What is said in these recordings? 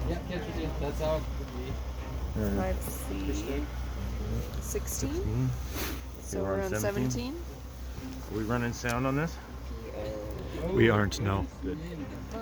Yeah, that's how it would be. 5C. 16. So We're we're on on 17. Are we running sound on this? We aren't, no.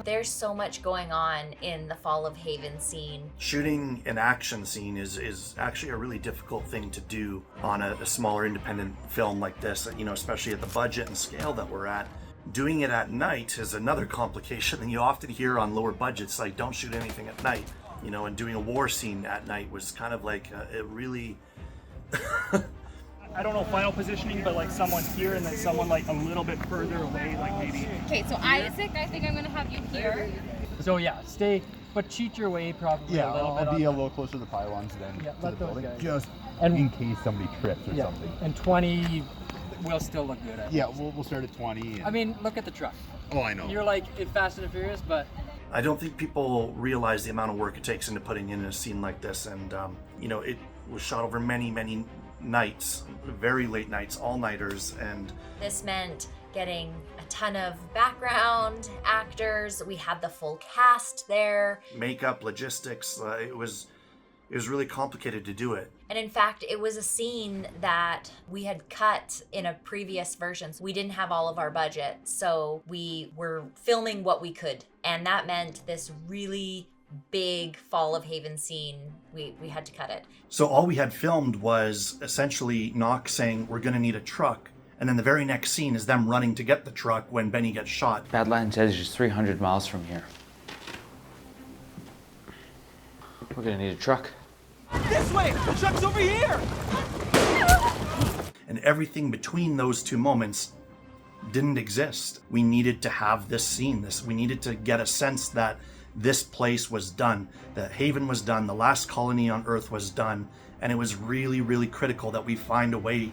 There's so much going on in the Fall of Haven scene. Shooting an action scene is actually a really difficult thing to do on a smaller independent film like this, you know, especially at the budget and scale that we're at. Doing it at night is another complication, and you often hear on lower budgets, like, don't shoot anything at night, you know, and doing a war scene at night was kind of like, it really... I don't know final positioning, but like someone here and then someone like a little bit further away, like maybe. Okay, so Isaac, I think I'm gonna have you here. So yeah, stay, but cheat your way probably a little bit. I'll be a little closer to the pylons then. Yeah, to let the those building, guys. just And- in case somebody trips or Yeah, something. and 20 will still look good at. Yeah, we'll start at 20. I mean, look at the truck. Oh, I know. You're like in Fast and Furious, but I don't think people realize the amount of work it takes into putting in a scene like this, and you know, it was shot over many nights, very late nights, all-nighters, and This meant getting a ton of background actors. We had the full cast there. makeup, logistics. It was really complicated to do it. And in fact, it was a scene that we had cut in a previous version. We didn't have all of our budget, so we were filming what we could. And that meant this really big Fall of Haven scene, we had to cut it. So all we had filmed was essentially Knox saying, we're gonna need a truck. And then the very next scene is them running to get the truck when Benny gets shot. Badlands Edge is 300 miles from here. We're gonna need a truck. This way! The truck's over here! And everything between those two moments didn't exist. We needed to have this scene. We needed to get a sense that this place was done, that Haven was done, the last colony on Earth was done, and it was really critical that we find a way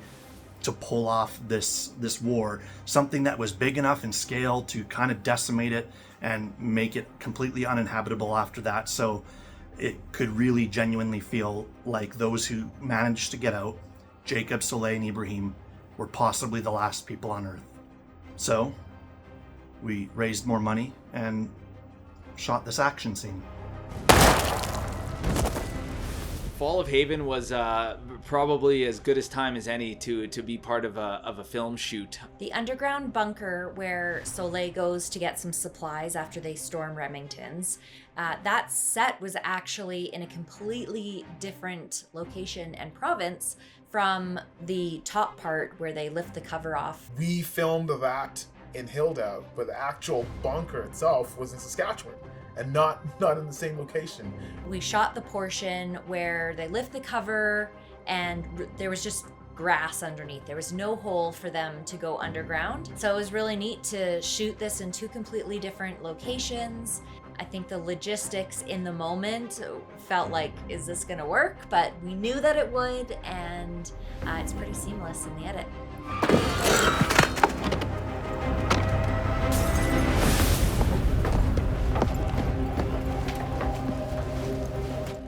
to pull off this war, something that was big enough in scale to kind of decimate it and make it completely uninhabitable after that, so it could really genuinely feel like those who managed to get out, Jacob, Soleil, and Ibrahim, were possibly the last people on Earth. So we raised more money and shot this action scene. Fall of Haven was probably as good as time as any to be part of a film shoot. The underground bunker where Soleil goes to get some supplies after they storm Remington's, that set was actually in a completely different location and province from the top part where they lift the cover off. We filmed that in Hilda, but the actual bunker itself was in Saskatchewan and not in the same location. We shot the portion where they lift the cover and there was just grass underneath. There was no hole for them to go underground. So it was really neat to shoot this in two completely different locations. I think the logistics in the moment felt like, is this gonna work? But we knew that it would, and it's pretty seamless in the edit.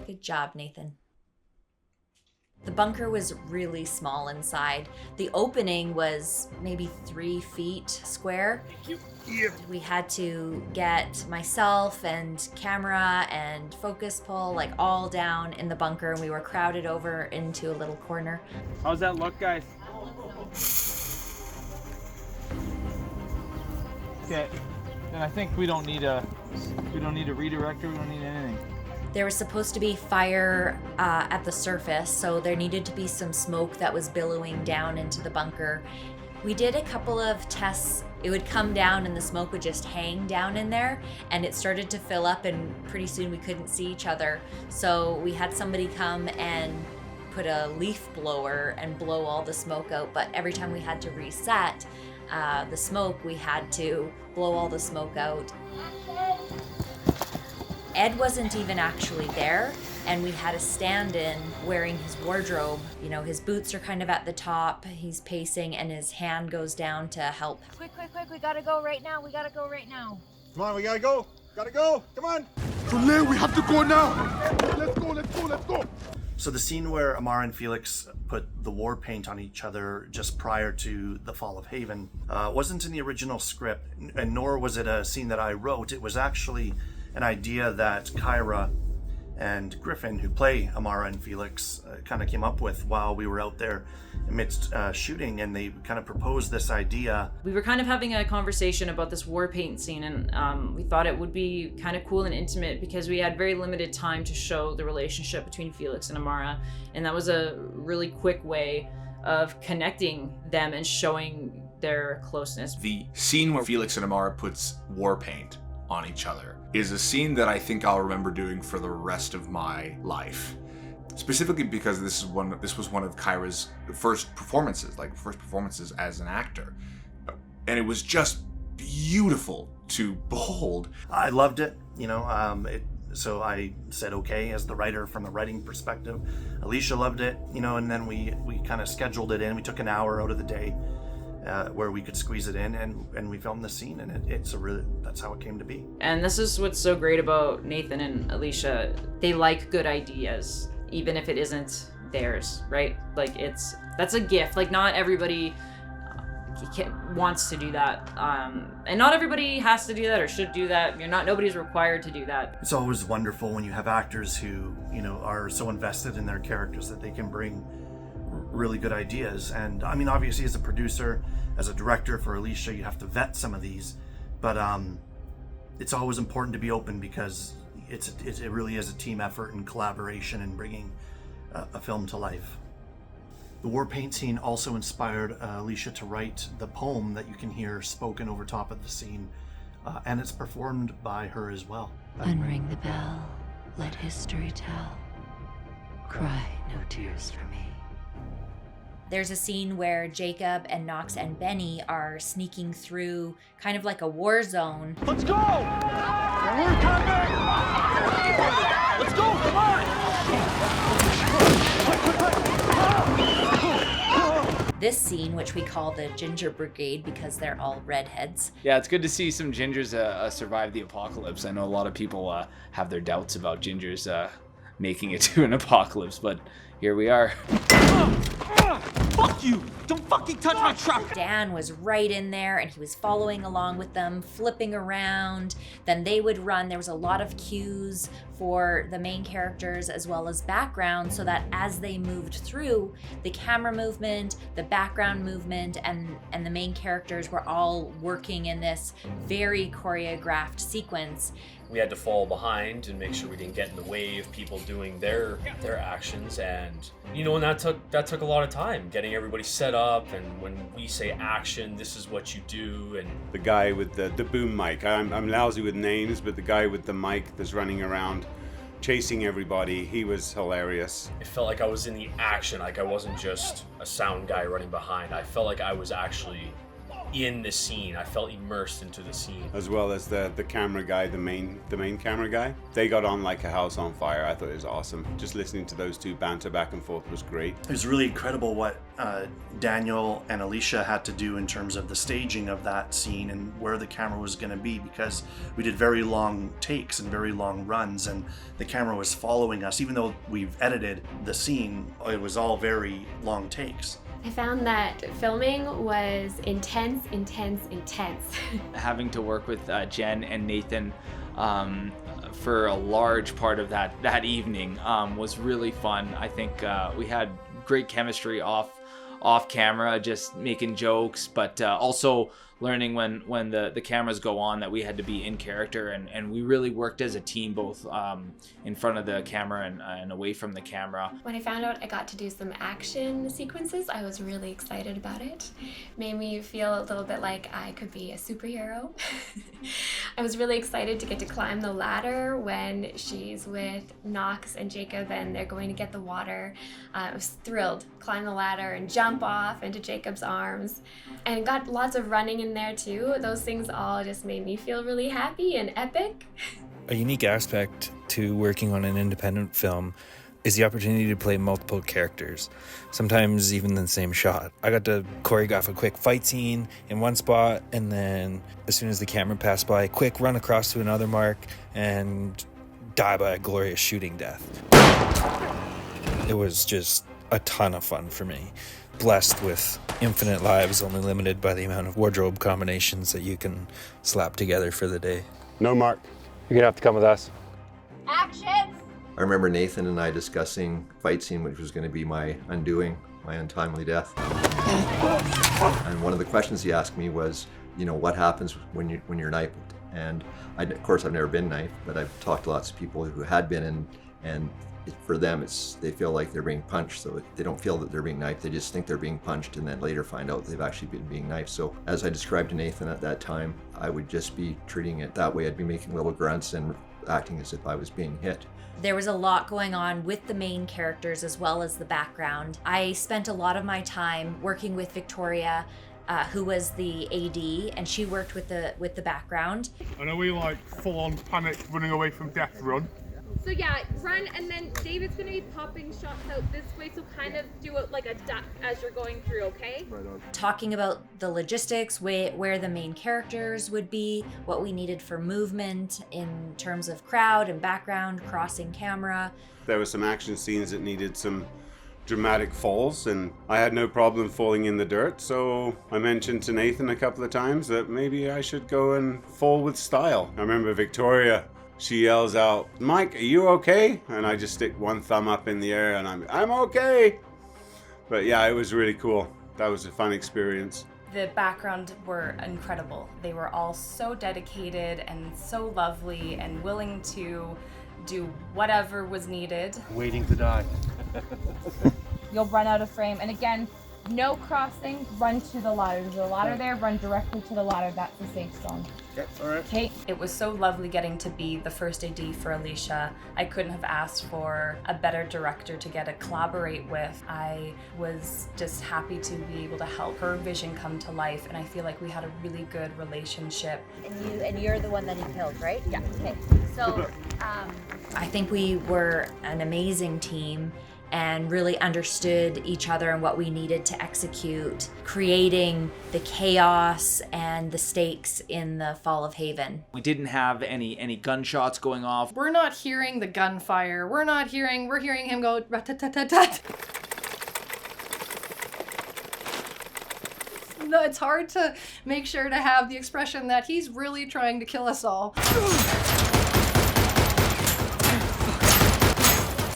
Good job, Nathan. The bunker was really small inside. The opening was maybe 3 feet square. We had to get myself and camera and focus pull like all down in the bunker, and we were crowded over into a little corner. How's that look, guys? okay. And I think we don't need a redirector. We don't need anything. There was supposed to be fire at the surface, so there needed to be some smoke that was billowing down into the bunker. We did a couple of tests. It would come down and the smoke would just hang down in there, and it started to fill up, and pretty soon we couldn't see each other. So we had somebody come and put a leaf blower and blow all the smoke out, but every time we had to reset the smoke, we had to blow all the smoke out. Ed wasn't even actually there, and we had a stand-in wearing his wardrobe. You know, his boots are kind of at the top, he's pacing, and his hand goes down to help. Quick, we gotta go right now. Come on, we gotta go. Come on. Soleil, we have to go now. Let's go. So the scene where Amara and Felix put the war paint on each other just prior to the Fall of Haven wasn't in the original script, and nor was it a scene that I wrote. It was actually an idea that Kyra and Griffin, who play Amara and Felix, kind of came up with while we were out there amidst shooting, and they kind of proposed this idea. We were kind of having a conversation about this war paint scene, and we thought it would be kind of cool and intimate because we had very limited time to show the relationship between Felix and Amara, and that was a really quick way of connecting them and showing their closeness. The scene where Felix and Amara puts war paint on each other is a scene that I think I'll remember doing for the rest of my life. Specifically because this was one of Kyra's first performances as an actor. And it was just beautiful to behold. I loved it, so I said okay as the writer from the writing perspective. Alicia loved it, and then we kind of scheduled it in. We took an hour out of the day where we could squeeze it in, and we filmed the scene, and that's how it came to be. And this is what's so great about Nathan and Alicia. They like good ideas, even if it isn't theirs, right? Like that's a gift. Like not everybody wants to do that, and not everybody has to do that or should do that. Nobody's required to do that. It's always wonderful when you have actors who are so invested in their characters that they can bring really good ideas. And I mean, obviously as a producer, as a director for Alicia, you have to vet some of these, but it's always important to be open because it really is a team effort and collaboration in bringing a film to life. The war paint scene also inspired Alicia to write the poem that you can hear spoken over top of the scene, and it's performed by her as well. Unring the bell, let history tell. Cry no tears for me. There's a scene where Jacob and Knox and Benny are sneaking through kind of like a war zone. Let's go! We're coming! Let's go, come on! This scene, which we call the Ginger Brigade because they're all redheads. Yeah, it's good to see some gingers survive the apocalypse. I know a lot of people have their doubts about gingers making it to an apocalypse, but here we are. Fuck you! Don't fucking touch my truck! Dan was right in there and he was following along with them, flipping around. Then they would run. There was a lot of cues for the main characters as well as background so that as they moved through, the camera movement, the background movement, and the main characters were all working in this very choreographed sequence. We had to fall behind and make sure we didn't get in the way of people doing their actions, and and that took a lot of time, getting everybody set up, and when we say action, this is what you do. And the guy with the boom mic, I'm lousy with names, but the guy with the mic that's running around chasing everybody, he was hilarious. It felt like I was in the action, like I wasn't just a sound guy running behind. I felt like I was actually in the scene. I felt immersed into the scene. As well as the camera guy, the main camera guy. They got on like a house on fire. I thought it was awesome. Just listening to those two banter back and forth was great. It was really incredible what Daniel and Alicia had to do in terms of the staging of that scene and where the camera was going to be, because we did very long takes and very long runs, and the camera was following us. Even though we've edited the scene, it was all very long takes. I found that filming was intense. Having to work with Jen and Nathan for a large part of that evening was really fun. I think we had great chemistry off camera, just making jokes, but also learning when the cameras go on that we had to be in character, and we really worked as a team, both in front of the camera and away from the camera. When I found out I got to do some action sequences, I was really excited about it. Made me feel a little bit like I could be a superhero. I was really excited to get to climb the ladder when she's with Knox and Jacob and they're going to get the water. I was thrilled. Climb the ladder and jump off into Jacob's arms, and got lots of running in there too. Those things all just made me feel really happy and epic. A unique aspect to working on an independent film is the opportunity to play multiple characters, sometimes even in the same shot. I got to choreograph a quick fight scene in one spot, and then as soon as the camera passed by, quick run across to another mark and die by a glorious shooting death. It was just a ton of fun for me. Blessed with infinite lives, only limited by the amount of wardrobe combinations that you can slap together for the day. No, Mark. You're gonna have to come with us. Action! I remember Nathan and I discussing fight scene, which was going to be my undoing, my untimely death. And one of the questions he asked me was, you know, what happens when you're knifed? And of course, I've never been knifed, but I've talked to lots of people who had been, and for them, they feel like they're being punched, so they don't feel that they're being knifed. They just think they're being punched, and then later find out they've actually been being knifed. So as I described to Nathan at that time, I would just be treating it that way. I'd be making little grunts and acting as if I was being hit. There was a lot going on with the main characters as well as the background. I spent a lot of my time working with Victoria, who was the AD, and she worked with the background. And are we like full on panic running away from death run? So yeah, run, and then David's gonna be popping shots out this way, so kind of do it like a duck as you're going through, okay? Right on. Talking about the logistics, where the main characters would be, what we needed for movement in terms of crowd and background, crossing camera. There were some action scenes that needed some dramatic falls, and I had no problem falling in the dirt, so I mentioned to Nathan a couple of times that maybe I should go and fall with style. I remember Victoria, she yells out, "Mike, are you okay?" And I just stick one thumb up in the air and I'm okay. But yeah, it was really cool. That was a fun experience. The background were incredible. They were all so dedicated and so lovely and willing to do whatever was needed. Waiting to die. You'll run out of frame, and again, no crossing, run to the ladder. There's a ladder there, run directly to the ladder. That's the safe zone. Okay, all right. Okay. It was so lovely getting to be the first AD for Alicia. I couldn't have asked for a better director to get to collaborate with. I was just happy to be able to help her vision come to life, and I feel like we had a really good relationship. And you're the one that he killed, right? Yeah. Okay. So I think we were an amazing team and really understood each other and what we needed to execute, creating the chaos and the stakes in the Fall of Haven. We didn't have any gunshots going off. We're not hearing the gunfire. We're hearing him go rat-tat-tat-tat. No, it's hard to make sure to have the expression that he's really trying to kill us all.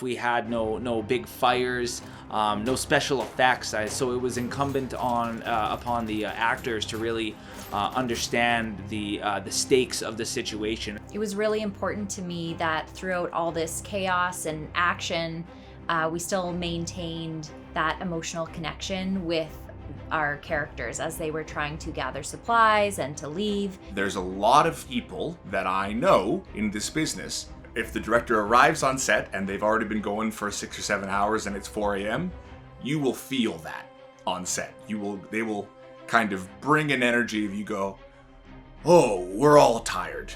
We had no big fires, no special effects, so it was incumbent upon the actors to really understand the stakes of the situation. It was really important to me that throughout all this chaos and action, we still maintained that emotional connection with our characters as they were trying to gather supplies and to leave. There's a lot of people that I know in this business. If the director arrives on set and they've already been going for 6 or 7 hours and it's 4 a.m., you will feel that on set. They will kind of bring an energy of you go, oh, we're all tired.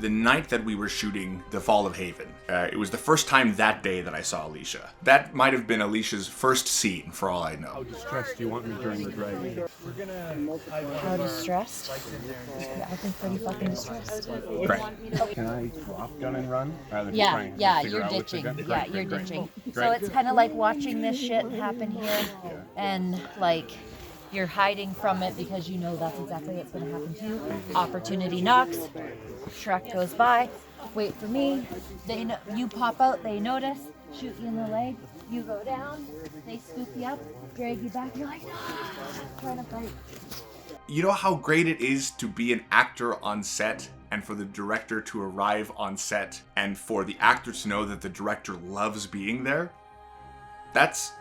The night that we were shooting The Fall of Haven, it was the first time that day that I saw Alicia. That might have been Alicia's first scene, for all I know. How distressed do you want me during the dragging? How distressed? I think pretty fucking distressed. Great. Can I drop gun and run? Rather than Yeah, trying to yeah, figure you're out which ditching. gun? Yeah, Great, you're great, ditching. great. So it's kind of like watching this shit happen here, and like you're hiding from it because you know that's exactly what's going to happen to you. Opportunity knocks. Truck goes by. Wait for me. They know you pop out. They notice. Shoot you in the leg. You go down. They scoop you up, drag you back. You're like, ah, trying to fight. You know how great it is to be an actor on set and for the director to arrive on set and for the actor to know that the director loves being there? That's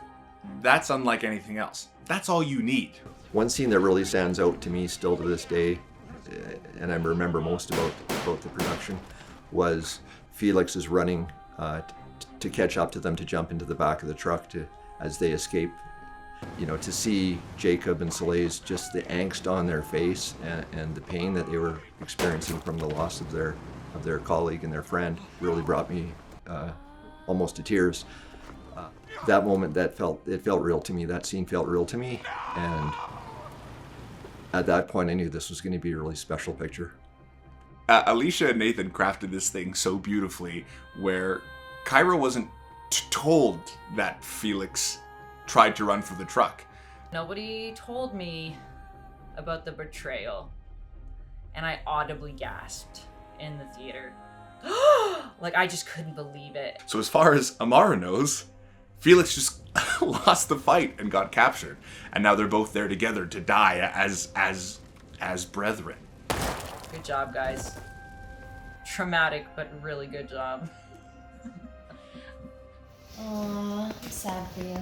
unlike anything else. That's all you need. One scene that really stands out to me still to this day, and I remember most about the production, was Felix is running to catch up to them, to jump into the back of the truck as they escape. You know, to see Jacob and Soleil's, just the angst on their face and the pain that they were experiencing from the loss of their colleague and their friend really brought me almost to tears. That moment, it felt real to me. That scene felt real to me, and at that point I knew this was going to be a really special picture. Alicia and Nathan crafted this thing so beautifully where Kyra wasn't told that Felix tried to run for the truck. Nobody told me about the betrayal, and I audibly gasped in the theater. Like, I just couldn't believe it. So as far as Amara knows, Felix just lost the fight and got captured, and now they're both there together to die as brethren. Good job, guys. Traumatic, but really good job. Aw, I'm sad for you.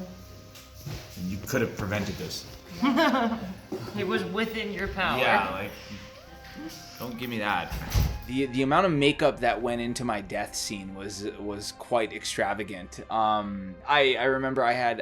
You could have prevented this. It was within your power. Yeah, like, don't give me that. The amount of makeup that went into my death scene was quite extravagant. I remember I had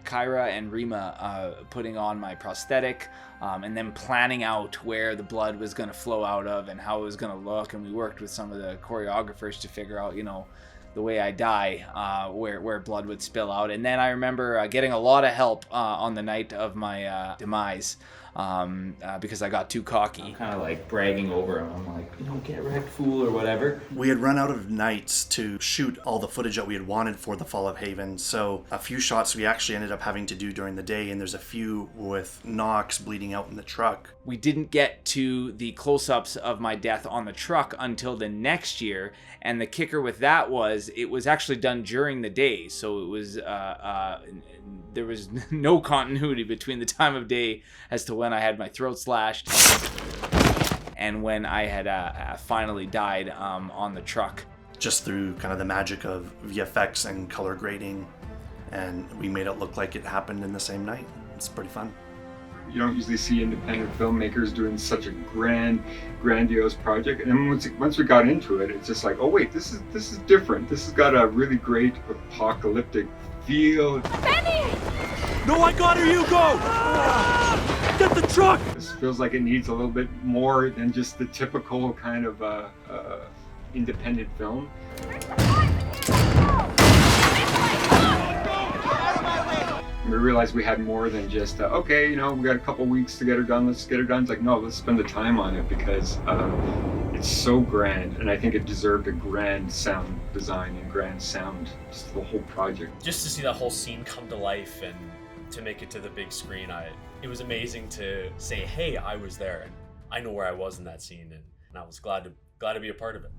Kyra and Rima putting on my prosthetic, and then planning out where the blood was going to flow out of and how it was going to look, and we worked with some of the choreographers to figure out, you know, the way I die, where blood would spill out. And then I remember getting a lot of help on the night of my demise, because I got too cocky. Kind of like bragging over him. I'm like, you know, get wrecked, fool, or whatever. We had run out of nights to shoot all the footage that we had wanted for The Fall of Haven, so a few shots we actually ended up having to do during the day, and there's a few with Knox bleeding out in the truck. We didn't get to the close-ups of my death on the truck until the next year, and the kicker with that was it was actually done during the day, so it was there was no continuity between the time of day as to when I had my throat slashed and when I had finally died on the truck. Just through kind of the magic of VFX and color grading, and we made it look like it happened in the same night. It's pretty fun. You don't usually see independent filmmakers doing such a grandiose project, and then once we got into it, it's just like, oh wait, this is different. This has got a really great apocalyptic feel. Benny! No, I got her, you go! Get the truck! This feels like it needs a little bit more than just the typical kind of independent film. We realized we had more than just, okay, you know, we got a couple weeks to get her done, let's get her done. It's like, no, let's spend the time on it because it's so grand, and I think it deserved a grand sound design and grand sound, just the whole project. Just to see that whole scene come to life and to make it to the big screen, it was amazing to say, hey, I was there, and I know where I was in that scene, and I was glad to be a part of it.